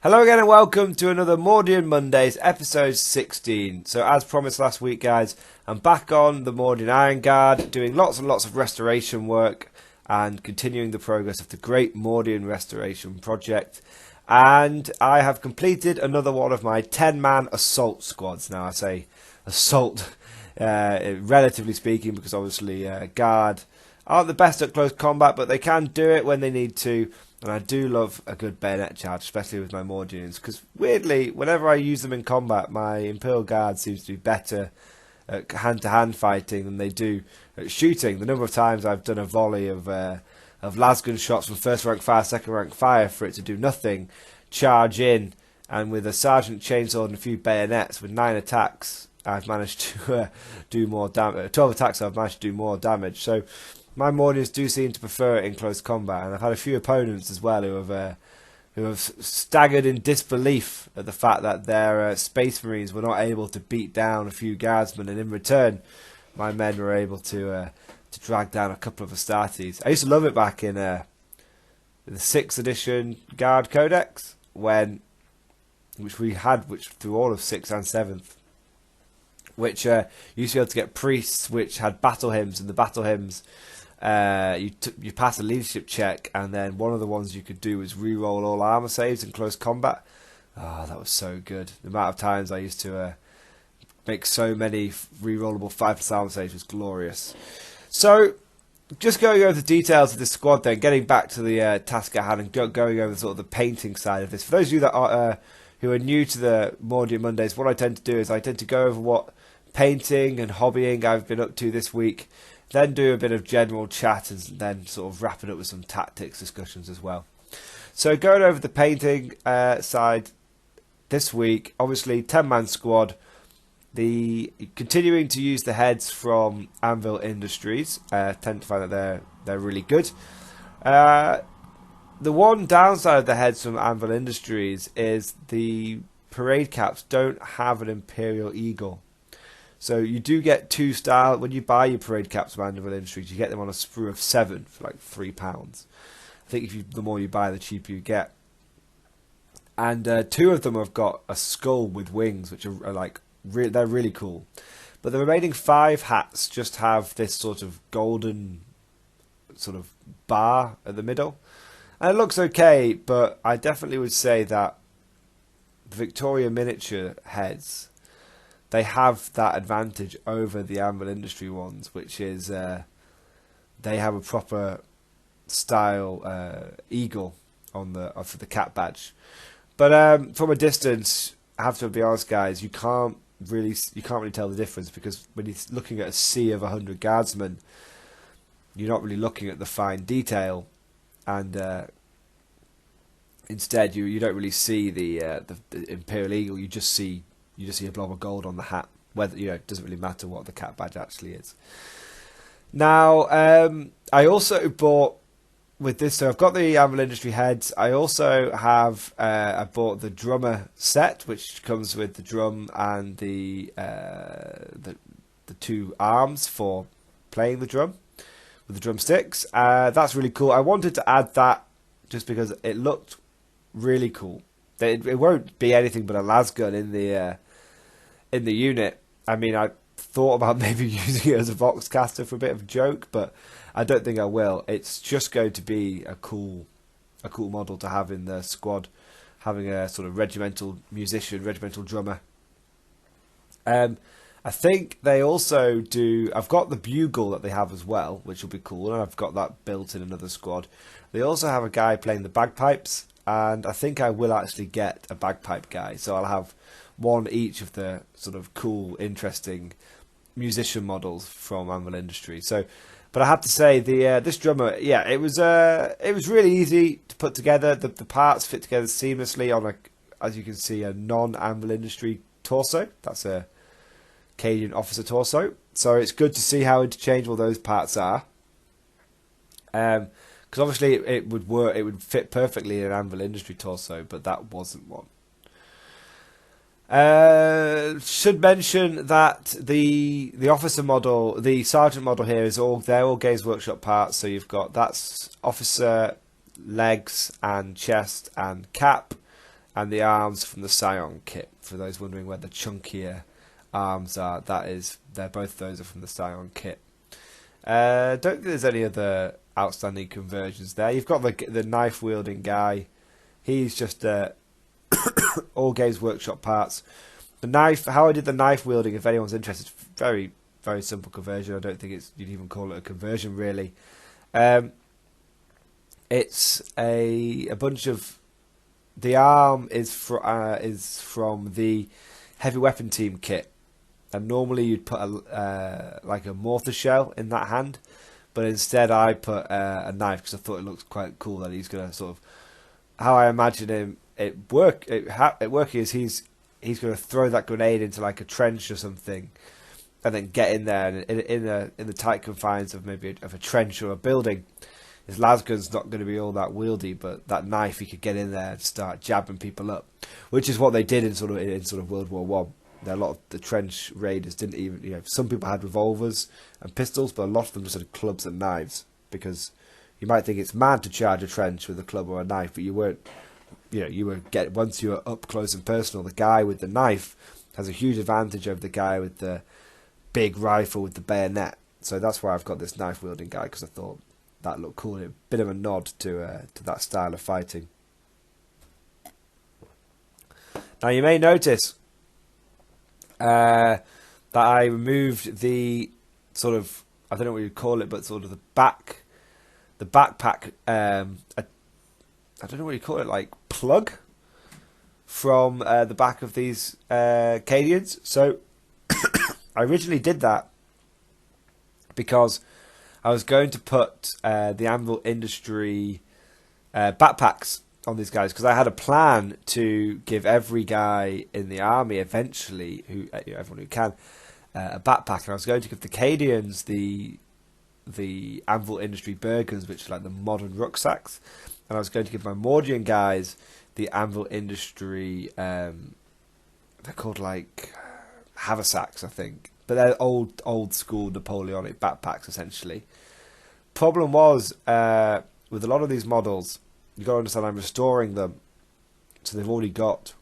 Hello again and welcome to another Mordian Mondays, episode 16. So as promised last week, guys, I'm back on the Mordian Iron Guard, doing lots and lots of restoration work and continuing the progress of the Great Mordian Restoration Project. And I have completed another one of my 10-man assault squads. Now I say assault, relatively speaking, because obviously Guard aren't the best at close combat, but they can do it when they need to. And I do love a good bayonet charge, especially with my Mordians, because weirdly, whenever I use them in combat, my Imperial Guard seems to be better at hand-to-hand fighting than they do at shooting. The number of times I've done a volley of lasgun shots from first rank fire, second rank fire for it to do nothing, charge in, and with a sergeant chainsaw and a few bayonets, with 9 attacks, I've managed to do more damage. 12 attacks, I've managed to do more damage. So my Mordians do seem to prefer it in close combat, and I've had a few opponents as well who have staggered in disbelief at the fact that their Space Marines were not able to beat down a few Guardsmen, and in return, my men were able to drag down a couple of Astartes. I used to love it back in the 6th edition Guard Codex, which we had through all of 6th and 7th, which you used to be able to get priests which had battle hymns, and the battle hymns, you pass a leadership check, and then one of the ones you could do was re-roll all armor saves in close combat. Oh, that was so good. The amount of times I used to make so many re-rollable 5+ armor saves was glorious. So, just going over the details of this squad then, getting back to the task at hand and going over sort of the painting side of this. For those of you that are who are new to the Mordian Mondays, what I tend to do is I tend to go over what painting and hobbying I've been up to this week, then do a bit of general chat, and then sort of wrap it up with some tactics discussions as well. So going over the painting side this week, obviously 10-man squad, continuing to use the heads from Anvil Industries. Tend to find that they're really good. The one downside of the heads from Anvil Industries is the parade caps don't have an Imperial Eagle. So you do get 2 style when you buy your parade caps from Anvil Industries. You get them on a sprue of 7 for like £3. I think the more you buy, the cheaper you get. And 2 of them have got a skull with wings, which are like they're really cool. But the remaining 5 hats just have this sort of golden sort of bar at the middle, and it looks okay. But I definitely would say that the Victoria miniature heads, they have that advantage over the Anvil Industry ones, which is they have a proper style eagle on for the cap badge. But from a distance, I have to be honest, guys, you can't really tell the difference, because when you're looking at a sea of 100 guardsmen, you're not really looking at the fine detail, and instead you don't really see the Imperial Eagle. You just see a blob of gold on the hat. Whether it doesn't really matter what the cap badge actually is. Now, I also bought with this. So I've got the Anvil Industry heads. I also have I bought the drummer set, which comes with the drum and the 2 arms for playing the drum with the drumsticks. That's really cool. I wanted to add that just because it looked really cool. It won't be anything but a lasgun in the unit. I mean, I thought about maybe using it as a Voxcaster for a bit of a joke, but I don't think I will. It's just going to be a cool model to have in the squad, having a sort of regimental musician, regimental drummer. I think they also do. I've got the bugle that they have as well, which will be cool, and I've got that built in another squad. They also have a guy playing the bagpipes, and I think I will actually get a bagpipe guy, so I'll have one each of the sort of cool, interesting musician models from Anvil Industries. So, but I have to say, this drummer, yeah, it was really easy to put together. The parts fit together seamlessly on as you can see, a non-Anvil Industry torso. That's a Cajun officer torso. So it's good to see how interchangeable those parts are. Because obviously it would work, it would fit perfectly in an Anvil Industry torso, but that wasn't one. Should mention that the officer model, the sergeant model here they're all Games Workshop parts. So you've got that's officer legs and chest and cap, and the arms from the Scion kit. For those wondering where the chunkier arms are, they're both those are from the Scion kit. Don't think there's any other outstanding conversions there. You've got the knife wielding guy. He's just all Games Workshop parts. The knife, how I did the knife wielding, if anyone's interested, very, very simple conversion. I don't think you'd even call it a conversion really. It's a bunch of, the arm is from the heavy weapon team kit, and normally you'd put like a mortar shell in that hand, but instead I put a knife because I thought it looked quite cool that he's gonna sort of, how I imagine it working is he's going to throw that grenade into like a trench or something, and then get in there and in the tight confines of maybe of a trench or a building. His lasgun's not going to be all that wieldy, but that knife he could get in there and start jabbing people up, which is what they did in sort of World War One. A lot of the trench raiders didn't even, some people had revolvers and pistols, but a lot of them just had clubs and knives, because you might think it's mad to charge a trench with a club or a knife, but you weren't. Once you were up close and personal, the guy with the knife has a huge advantage over the guy with the big rifle with the bayonet. So that's why I've got this knife wielding guy, because I thought that looked cool. A bit of a nod to that style of fighting. Now you may notice that I removed the sort of, I don't know what you'd call it, but sort of the backpack. I don't know what you call it, like plug from the back of these Cadians. So I originally did that because I was going to put the Anvil Industry backpacks on these guys, because I had a plan to give every guy in the army eventually, everyone who can, a backpack. And I was going to give the Cadians the Anvil Industry Bergens, which are like the modern rucksacks. And I was going to give my Mordian guys the Anvil Industry, they're called like haversacks, I think. But they're old school Napoleonic backpacks, essentially. Problem was, with a lot of these models, you've got to understand I'm restoring them. So they've already got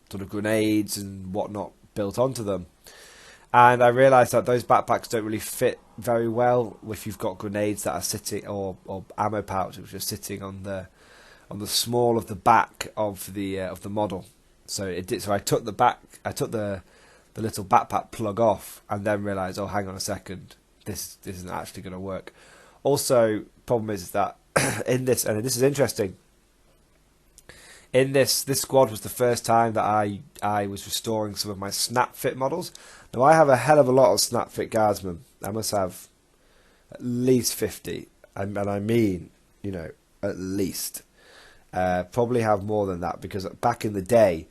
sort of grenades and whatnot built onto them. And I realised that those backpacks don't really fit very well if you've got grenades that are sitting, or ammo pouches which are sitting on the small of the back of the model. So it did. So I took the little backpack plug off, and then realised, oh, hang on a second, this isn't actually going to work. Also, problem is that in this, and this is interesting. In this squad was the first time that I was restoring some of my snap fit models. Now I have a hell of a lot of snap fit guardsmen. I must have at least 50, and I mean, at least. Probably have more than that, because back in the day,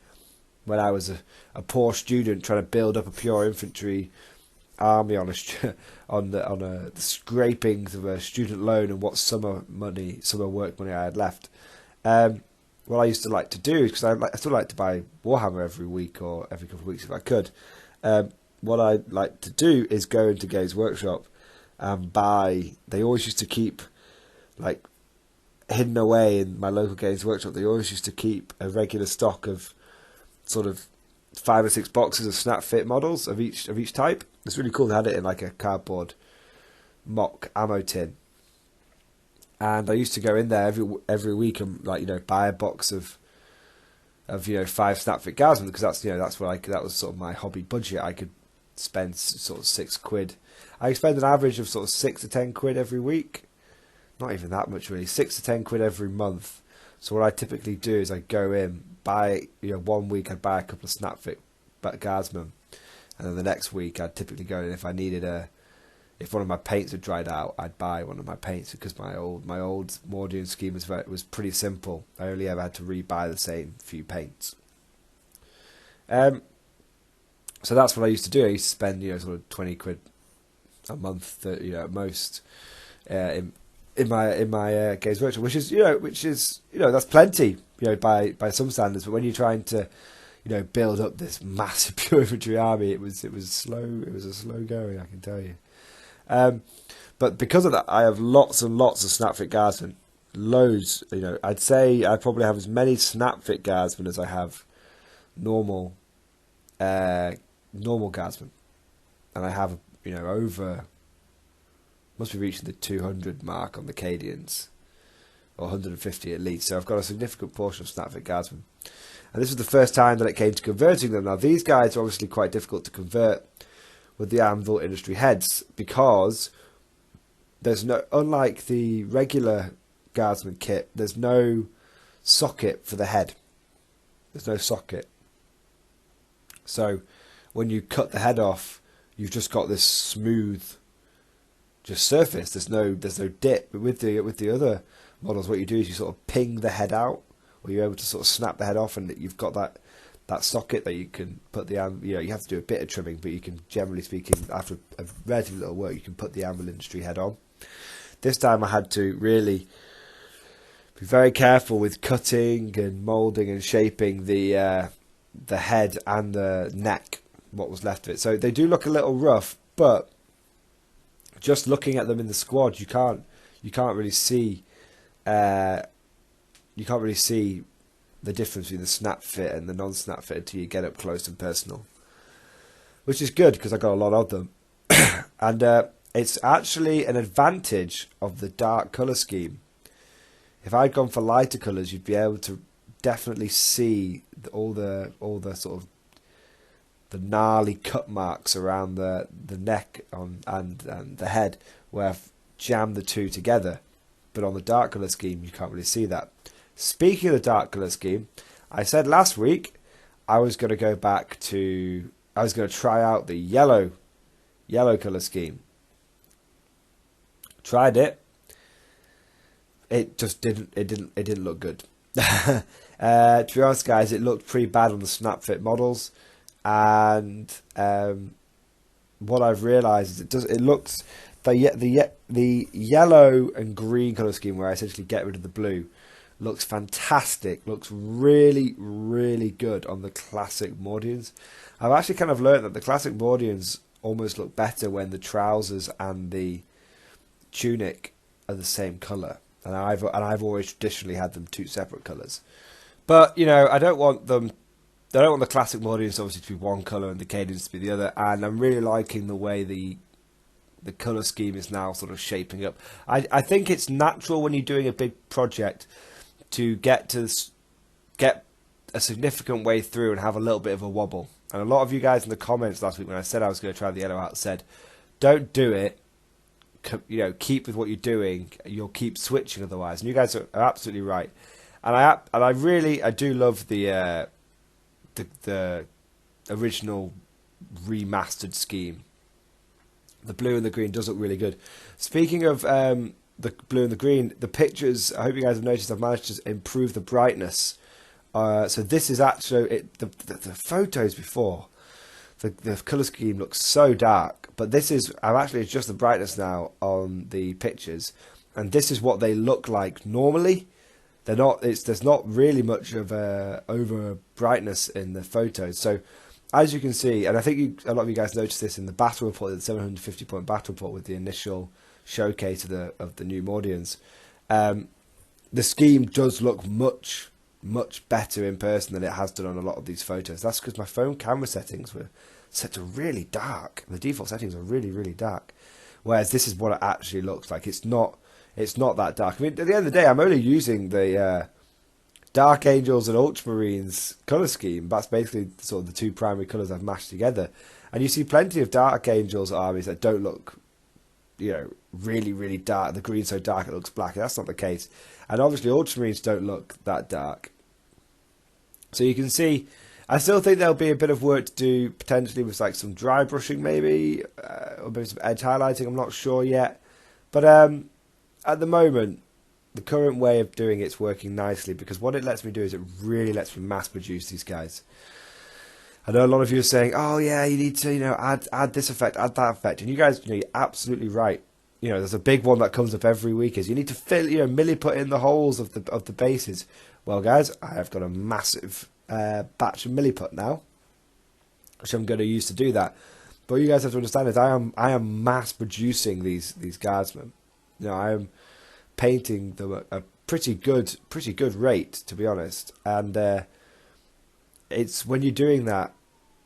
when I was a poor student trying to build up a pure infantry army on the scrapings of a student loan and what summer work money I had left. What I used to like to do, because I still like to buy Warhammer every week or every couple of weeks if I could. What I like to do is go into Games Workshop and buy. They always used to keep, like, hidden away in my local Games Workshop. They always used to keep a regular stock of sort of 5 or 6 boxes of snap fit models of each type. It's really cool. They had it in like a cardboard mock ammo tin. And I used to go in there every week and buy a box of 5 Snapfit guardsmen, because that was sort of my hobby budget. I could spend sort of £6. I spend an average of sort of 6 to 10 quid every week. Not even that much really. 6 to 10 quid every month. So what I typically do is I go in, buy 1 week I'd buy a couple of Snapfit guardsmen, and then the next week I'd typically go in, if I needed if one of my paints had dried out, I'd buy one of my paints, because my old Mordian scheme was pretty simple. I only ever had to rebuy the same few paints. So that's what I used to do. I used to spend sort of 20 quid a month, at most, in my Games Workshop, which is that's plenty, by some standards. But when you're trying to build up this massive pure infantry army, it was slow. It was a slow going, I can tell you. But because of that, I have lots and lots of Snapfit guardsmen. loads. You know, I'd say I probably have as many snap fit guardsmen as I have normal guardsmen, and I have, you know, over, must be reaching the 200 mark on the Cadians, or 150 at least. So I've got a significant portion of snap fit guardsmen, and this was the first time that it came to converting them. Now these guys are obviously quite difficult to convert with the anvil industry heads, because there's no, unlike the regular guardsman kit, there's no socket for the head. There's no socket. So when you cut the head off, you've just got this smooth, just surface. There's no dip. But with the other models, what you do is you sort of ping the head out, or you're able to sort of snap the head off, and you've got that socket that you can put the anvil. You know, you have to do a bit of trimming, but you can, generally speaking, after a relatively little work, you can put the anvil industry head on. This time I had to really be very careful with cutting and moulding and shaping the head and the neck, what was left of it. So they do look a little rough, but just looking at them in the squad, you can't really see the difference between the snap fit and the non-snap fit until you get up close and personal, which is good because I got a lot of them. And it's actually an advantage of the dark colour scheme. If I'd gone for lighter colours, you'd be able to definitely see all the sort of the gnarly cut marks around the neck and the head, where I've jammed the two together. But on the dark colour scheme, you can't really see that. Speaking of the dark colour scheme, I said last week I was going to try out the yellow colour scheme. Tried it. It just didn't look good. To be honest, guys, it looked pretty bad on the snap fit models, and what I've realised is it looks the yellow and green colour scheme, where I essentially get rid of the blue, looks fantastic. Looks really, really good on the classic Mordians. I've actually kind of learned that the classic Mordians almost look better when the trousers and the tunic are the same colour. And I've always traditionally had them two separate colours. But, you know, I don't want the classic Mordians obviously to be one colour and the Cadians to be the other. And I'm really liking the way the colour scheme is now sort of shaping up. I think it's natural when you're doing a big project to get a significant way through and have a little bit of a wobble. And a lot of you guys in the comments last week when I said I was going to try the yellow out said, don't do it. You know, keep with what you're doing. You'll keep switching otherwise. And you guys are absolutely right. And I do love the original remastered scheme. The blue and the green does look really good. Speaking of the blue and the green, the pictures, I hope you guys have noticed I've managed to improve the brightness. So this is actually the photos before. The colour scheme looks so dark, but I've actually adjusted the brightness now on the pictures, and this is what they look like normally. There's not really much of a over brightness in the photos. So as you can see, and I think a lot of you guys noticed this in the battle report, the 750 point battle report with the initial showcase of the new Mordians, the scheme does look much better in person than it has done on a lot of these photos. That's because my phone camera settings were set to really dark. The default settings are really, really dark, whereas this is what it actually looks like. It's not that dark. I mean, at the end of the day, I'm only using the Dark Angels and Ultramarines colour scheme. That's basically sort of the two primary colours I've mashed together. And you see plenty of Dark Angels armies that don't look, you know, really, really dark. The green's so dark it looks black. That's not the case. And obviously Ultramarines don't look that dark. So you can see, I still think there'll be a bit of work to do, potentially with like some dry brushing maybe, or maybe some edge highlighting. I'm not sure yet. But at the moment, the current way of doing it's working nicely, because what it lets me do is it really lets me mass produce these guys. I know a lot of you are saying, oh yeah, you need to, you know, add this effect, add that effect. And you guys, you know, you're absolutely right. You know, there's a big one that comes up every week is you need to fill, you know, milliput in the holes of the bases. Well, guys, I have got a massive batch of milliput now, which I'm going to use to do that. But what you guys have to understand is I am mass producing these guardsmen. You know, I am painting them a pretty good rate, to be honest. And it's when you're doing that,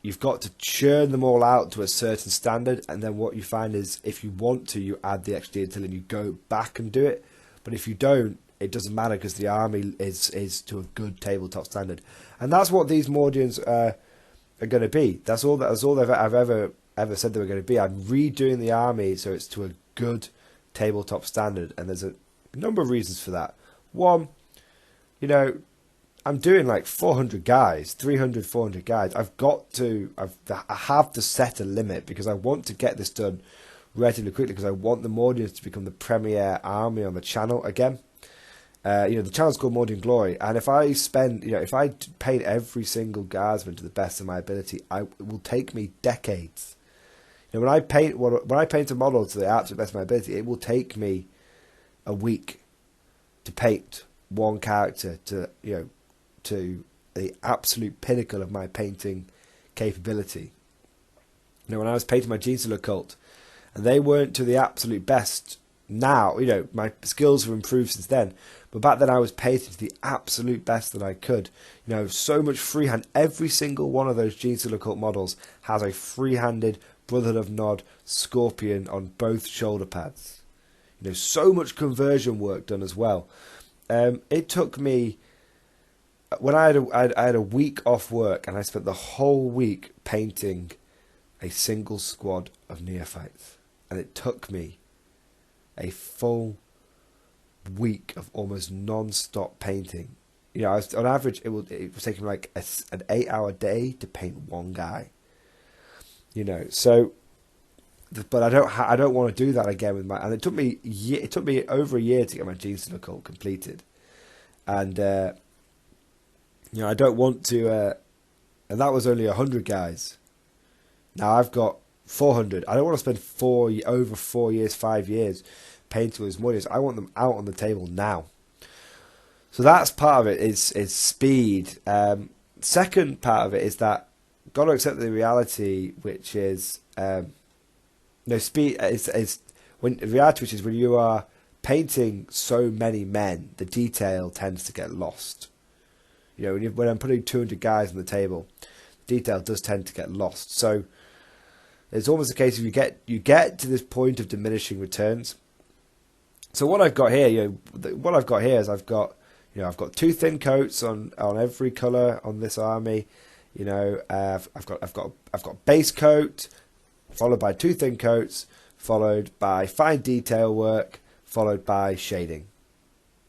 you've got to churn them all out to a certain standard, and then what you find is if you want to, you add the extra detail and you go back and do it. But if you don't, it doesn't matter because the army is to a good tabletop standard, and that's what these Mordians are going to be. That's all I've ever said they were going to be. I'm redoing the army so it's to a good tabletop standard, and there's a number of reasons for that. One, I'm doing like 400 guys, 300, 400 guys. I have to set a limit because I want to get this done relatively quickly because I want the Mordians to become the premier army on the channel again. The channel's called Mordian Glory, and if I paint every single guardsman to the best of my ability, it will take me decades. When I paint a model to the absolute best of my ability, it will take me a week to paint one character to the absolute pinnacle of my painting capability. When I was painting my Genestealer cult, and they weren't to the absolute best. Now, my skills have improved since then, but back then I was painting to the absolute best that I could. So much freehand. Every single one of those Genestealer cult models has a free-handed Brotherhood of Nod Scorpion on both shoulder pads. So much conversion work done as well. It took me, when I had a week off work, and I spent the whole week painting a single squad of neophytes, and it took me a full week of almost non-stop painting. On average, it was taking me like an 8-hour day to paint one guy. So, but I don't want to do that again with and it took me over a year to get my Genestealer cult completed, and I don't want to, and that was only 100 guys. Now I've got 400. I don't want to spend over 4 years, 5 years painting those Mordians. I want them out on the table now. So that's part of it is speed. Second part of it is that got to accept the reality, which is speed is when reality, which is when you are painting so many men, the detail tends to get lost. When I'm putting 200 guys on the table, detail does tend to get lost. So it's almost a case of you get to this point of diminishing returns. So what I've got here, is I've got two thin coats on every colour on this army. I've got base coat, followed by two thin coats, followed by fine detail work, followed by shading.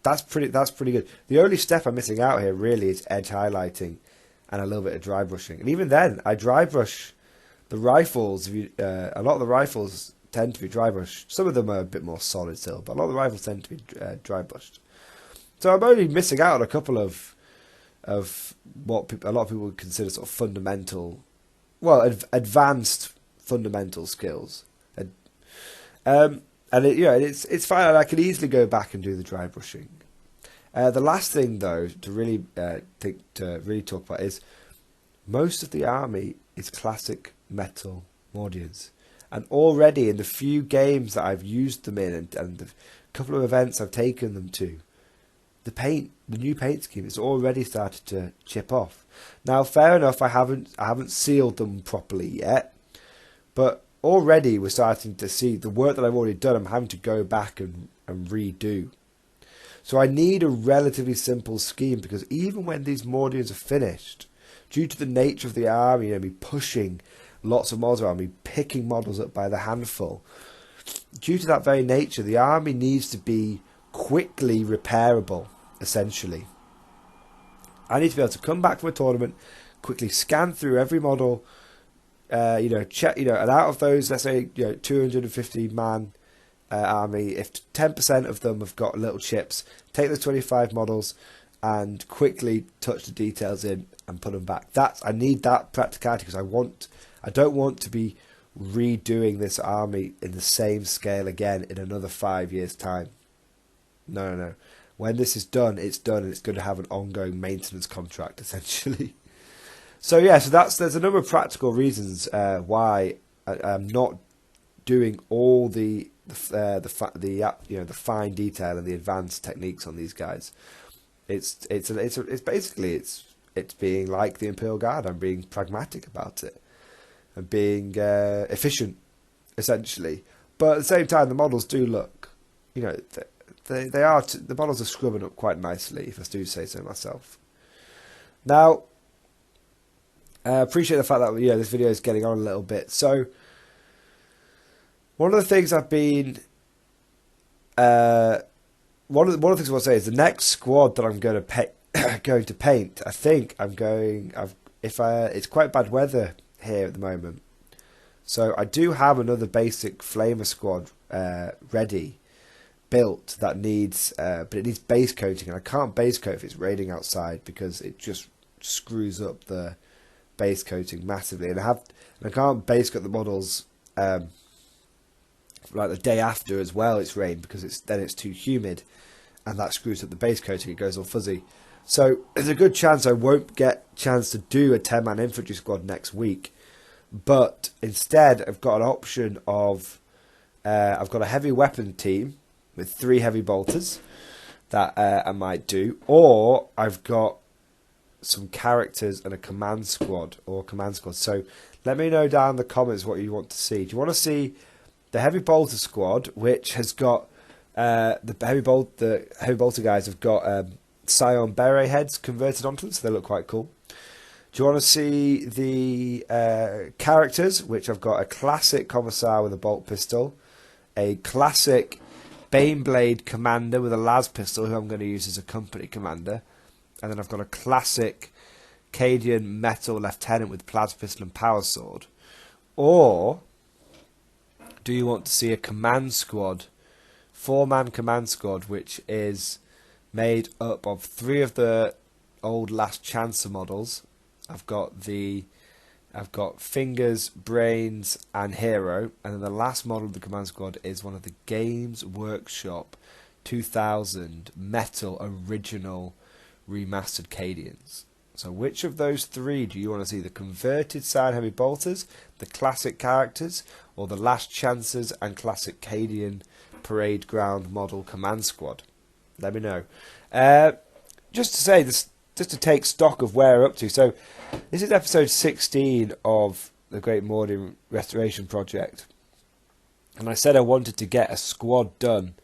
That's pretty good. The only step I'm missing out here really is edge highlighting and a little bit of dry brushing. And even then, I dry brush the rifles. A lot of the rifles tend to be dry brushed. Some of them are a bit more solid still, but a lot of the rifles tend to be dry brushed. So I'm only missing out on a couple of what a lot of people would consider sort of fundamental, advanced fundamental skills. And it's fine. I can easily go back and do the dry brushing. The last thing, though, to really talk about is most of the army is classic metal Mordians, and already in the few games that I've used them in and the couple of events I've taken them to, the new paint scheme has already started to chip off. Now, fair enough, I haven't sealed them properly yet, but already we're starting to see the work that I've already done. I'm having to go back and redo. So I need a relatively simple scheme, because even when these Mordians are finished, due to the nature of the army, me pushing lots of models around, me picking models up by the handful, due to that very nature, the army needs to be quickly repairable, essentially. I need to be able to come back from a tournament, quickly scan through every model, check, and out of those, let's say, 250 man army, if 10% of them have got little chips, take the 25 models and quickly touch the details in and put them back. I need that practicality, because I don't want to be redoing this army in the same scale again in another 5 years' time. No. When this is done, it's done, and it's going to have an ongoing maintenance contract, essentially. So there's a number of practical reasons why I'm not doing all the the fine detail and the advanced techniques on these guys. It's basically being like the Imperial Guard. I'm being pragmatic about it and being efficient, essentially. But at the same time, the models do look, the models are scrubbing up quite nicely, if I do say so myself. Now, I appreciate the fact that this video is getting on a little bit. So, one of the things I've been, one of the things I want to say is the next squad that I'm going to paint. I think it's quite bad weather here at the moment, so I do have another basic flamer squad ready, built, that needs, but it needs base coating, and I can't base coat if it's raining outside because it just screws up the base coating massively, and I can't base coat the models like the day after as well. It's rained because it's too humid, and that screws up the base coating. It goes all fuzzy. So there's a good chance I won't get a chance to do a 10-man infantry squad next week, but instead I've got an option of I've got a heavy weapon team with 3 heavy bolters that I might do, or I've got some characters and a command squad. So let me know down in the comments what you want to see. Do you want to see the heavy bolter squad, which has got the heavy bolter guys have got Scion beret heads converted onto them, so they look quite cool. Do you want to see the characters, which I've got a classic commissar with a bolt pistol, a classic Baneblade commander with a las pistol, who I'm going to use as a company commander, and then I've got a classic Cadian metal lieutenant with plas pistol and power sword? Or do you want to see a command squad, 4-man command squad, which is made up of 3 of the old Last Chancer models? I've got Fingers, Brains, and Hero, and then the last model of the command squad is one of the Games Workshop 2000 metal original remastered Cadians. So which of those 3 do you want to see? The converted side heavy bolters, the classic characters, or the Last Chancers and classic Cadian parade ground model command squad? Let me know. Just to say this, just to take stock of where we're up to. So this is episode 16 of the Great Mordian Restoration Project, and I said I wanted to get a squad done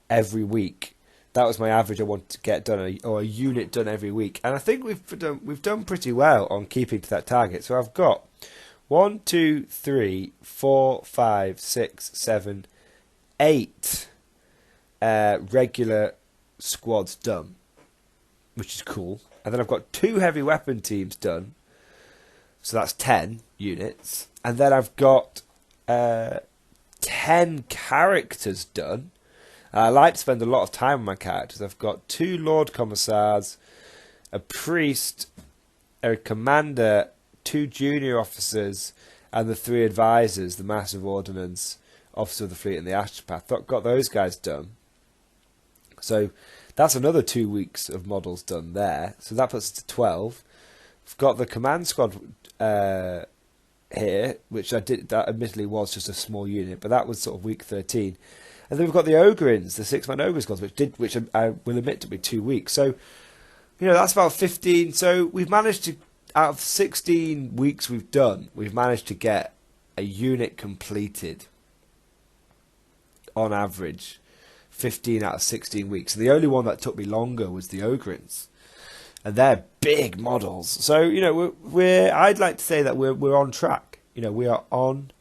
every week. That was my average. I wanted to get done, or a unit done every week, and I think we've done pretty well on keeping to that target. So I've got 1, 2, 3, 4, 5, 6, 7, 8 regular squads done, which is cool. And then I've got 2 heavy weapon teams done, so that's 10 units. And then I've got 10 characters done. I like to spend a lot of time on my characters. I've got 2 Lord Commissars, a priest, a commander, 2 junior officers, and the 3 advisors, the Massive Ordnance, Officer of the Fleet, and the Astropath. Got those guys done. So that's another 2 weeks of models done there. So that puts us to 12. I've got the command squad here, which that admittedly was just a small unit, but that was sort of week 13. And then we've got the Ogrins, the 6-man Ogre squads, which I will admit to be 2 weeks. So, that's about 15. So we've managed to, out of 16 weeks we've done, we've managed to get a unit completed on average 15 out of 16 weeks. And the only one that took me longer was the Ogrins, and they're big models. So I'd like to say that we're on track. We are on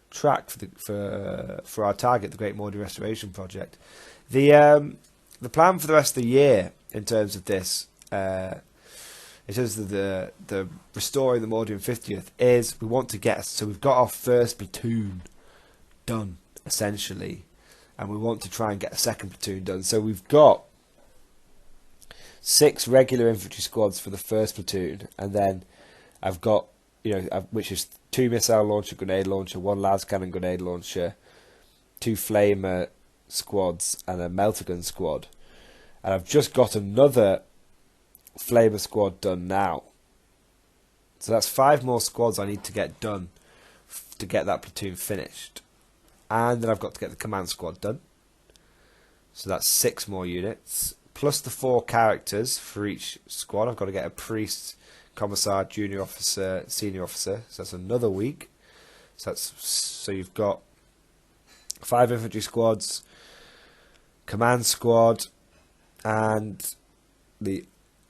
track for our target, the Great Mordian Restoration Project. The plan for the rest of the year in terms of this, in terms of the restoring the Mordian 50th, is we want to get, so we've got our first platoon done essentially, and we want to try and get a second platoon done. So we've got 6 regular infantry squads for the first platoon, and then I've got, which is 2 missile launcher, grenade launcher, 1 las cannon grenade launcher, 2 flamer squads, and a melter gun squad. And I've just got another flamer squad done now. So that's 5 more squads I need to get done to get that platoon finished. and then I've got to get the command squad done. So that's 6 more units, plus the 4 characters for each squad. I've got to get a priest, commissar, junior officer, senior officer. So that's another week. So you've got 5 infantry squads, command squad, and the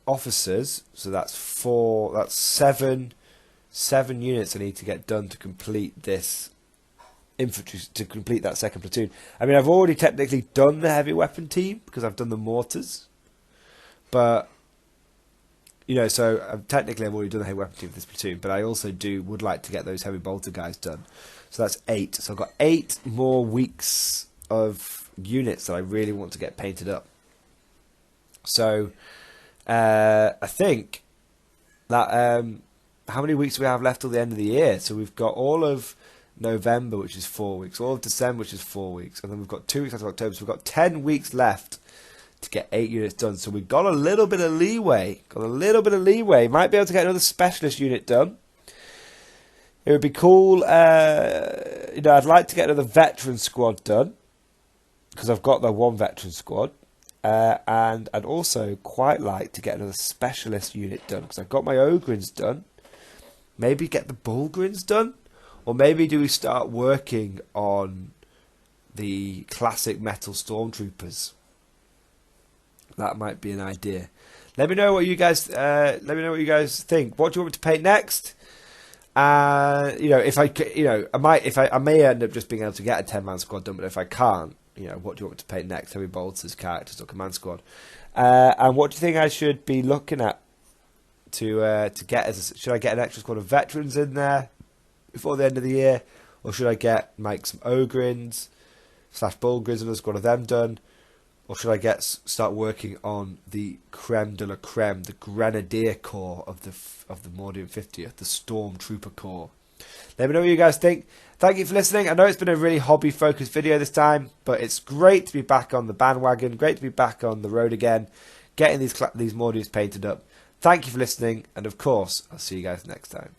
officers. So that's 7 units I need to get done to complete this infantry, to complete that second platoon. I mean, I've already technically done the heavy weapon team because I've done the mortars, but so technically I've already done the heavy weapon team for this platoon, but I also would like to get those heavy bolter guys done. So that's 8. So I've got 8 more weeks of units that I really want to get painted up. So I think that how many weeks do we have left till the end of the year? So we've got all of November, which is 4 weeks, all of December, which is 4 weeks, and then we've got 2 weeks after October, so we've got 10 weeks left to get 8 units done. So we've got a little bit of leeway. Might be able to get another specialist unit done. It would be cool. I'd like to get another veteran squad done because I've got the 1 veteran squad, and I'd also quite like to get another specialist unit done because I've got my Ogrins done. Maybe get the Bulgrins done. Or maybe do we start working on the classic metal stormtroopers? That might be an idea. Let me know what you guys. Let me know what you guys think. What do you want me to paint next? If I may end up just being able to get a 10-man squad done, but if I can't, what do you want me to paint next? Heavy bolters, characters, or command squad? And what do you think I should be looking at to get? Should I get an extra squad of veterans in there before the end of the year, or should I get some Ogrins / Bulgrins and a squad of them done, or should I start working on the creme de la creme, the Grenadier Corps of the Mordian 50th, the Stormtrooper Corps? Let me know what you guys think. Thank you for listening. I know it's been a really hobby focused video this time, but it's great to be back on the bandwagon, great to be back on the road again, getting these Mordians painted up. Thank you for listening, and of course, I'll see you guys next time.